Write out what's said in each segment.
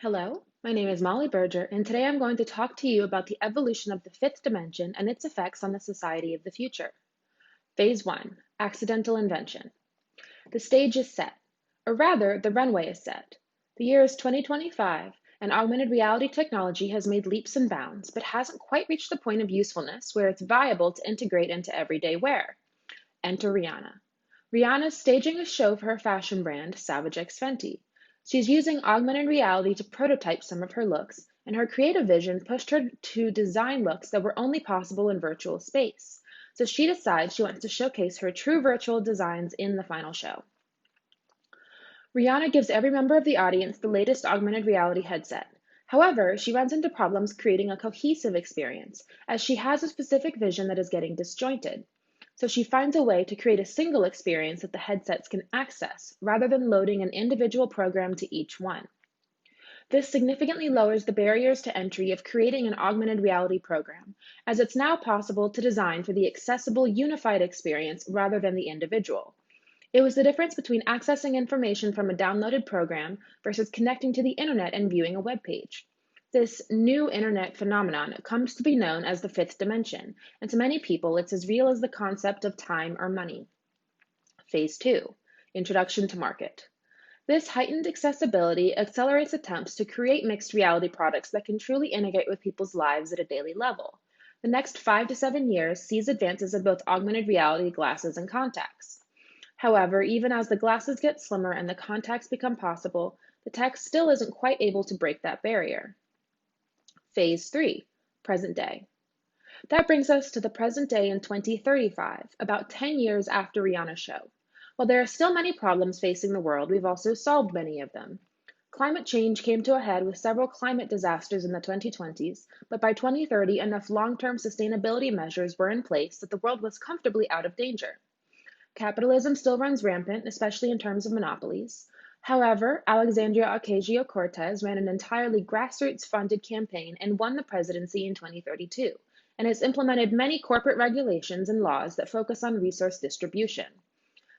Hello, my name is Molly Berger, and today I'm going to talk to you about the evolution of the fifth dimension and its effects on the society of the future. Phase 1, Accidental Invention. The stage is set, or rather, the runway is set. The year is 2025, and augmented reality technology has made leaps and bounds, but hasn't quite reached the point of usefulness where it's viable to integrate into everyday wear. Enter Rihanna. Rihanna is staging a show for her fashion brand, Savage X Fenty. She's using augmented reality to prototype some of her looks, and her creative vision pushed her to design looks that were only possible in virtual space. So she decides she wants to showcase her true virtual designs in the final show. Rihanna gives every member of the audience the latest augmented reality headset. However, she runs into problems creating a cohesive experience, as she has a specific vision that is getting disjointed. So she finds a way to create a single experience that the headsets can access, rather than loading an individual program to each one. This significantly lowers the barriers to entry of creating an augmented reality program, as it's now possible to design for the accessible unified experience rather than the individual. It was the difference between accessing information from a downloaded program versus connecting to the internet and viewing a web page. This new internet phenomenon comes to be known as the fifth dimension, and to many people, it's as real as the concept of time or money. Phase 2, Introduction to Market. This heightened accessibility accelerates attempts to create mixed reality products that can truly integrate with people's lives at a daily level. The next 5 to 7 years sees advances in both augmented reality glasses and contacts. However, even as the glasses get slimmer and the contacts become possible, the tech still isn't quite able to break that barrier. Phase 3, Present Day. That brings us to the present day in 2035, about 10 years after Rihanna's show. While there are still many problems facing the world, we've also solved many of them. Climate change came to a head with several climate disasters in the 2020s, but by 2030, enough long term sustainability measures were in place that the world was comfortably out of danger. Capitalism still runs rampant, especially in terms of monopolies. However, Alexandria Ocasio Cortez ran an entirely grassroots funded campaign and won the presidency in 2032, and has implemented many corporate regulations and laws that focus on resource distribution.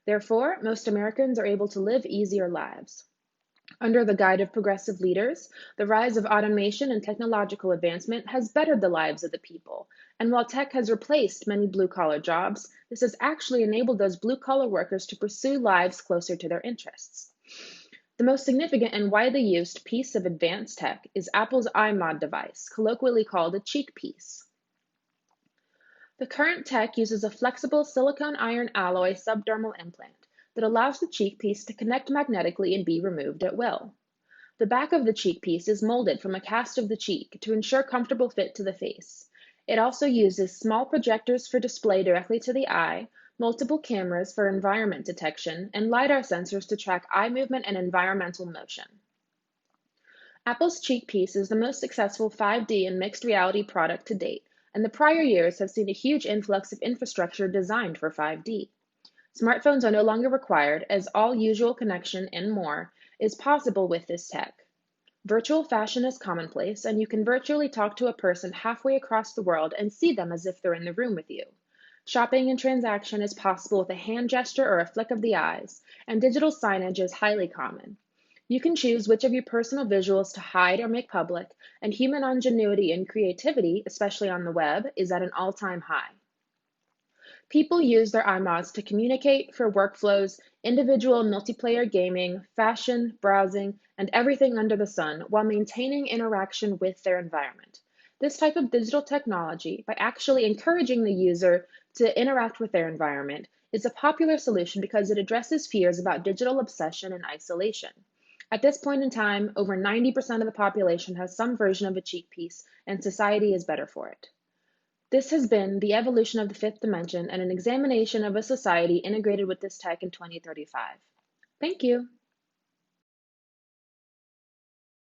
Therefore, most Americans are able to live easier lives. Under the guide of progressive leaders, the rise of automation and technological advancement has bettered the lives of the people. And while tech has replaced many blue collar jobs, this has actually enabled those blue collar workers to pursue lives closer to their interests. The most significant and widely used piece of advanced tech is Apple's iMod device, colloquially called a cheek piece. The current tech uses a flexible silicone iron alloy subdermal implant that allows the cheek piece to connect magnetically and be removed at will. The back of the cheek piece is molded from a cast of the cheek to ensure comfortable fit to the face. It also uses small projectors for display directly to the eye, multiple cameras for environment detection, and LiDAR sensors to track eye movement and environmental motion. Apple's cheek piece is the most successful 5D and mixed reality product to date, and the prior years have seen a huge influx of infrastructure designed for 5D. Smartphones are no longer required, as all usual connection and more is possible with this tech. Virtual fashion is commonplace, and you can virtually talk to a person halfway across the world and see them as if they're in the room with you. Shopping and transaction is possible with a hand gesture or a flick of the eyes, and digital signage is highly common. You can choose which of your personal visuals to hide or make public, and human ingenuity and creativity, especially on the web, is at an all-time high. People use their iMods to communicate for workflows, individual multiplayer gaming, fashion, browsing, and everything under the sun while maintaining interaction with their environment. This type of digital technology, by actually encouraging the user to interact with their environment, is a popular solution because it addresses fears about digital obsession and isolation. At this point in time, over 90% of the population has some version of a cheek piece, and society is better for it. This has been the evolution of the fifth dimension and an examination of a society integrated with this tech in 2035. Thank you.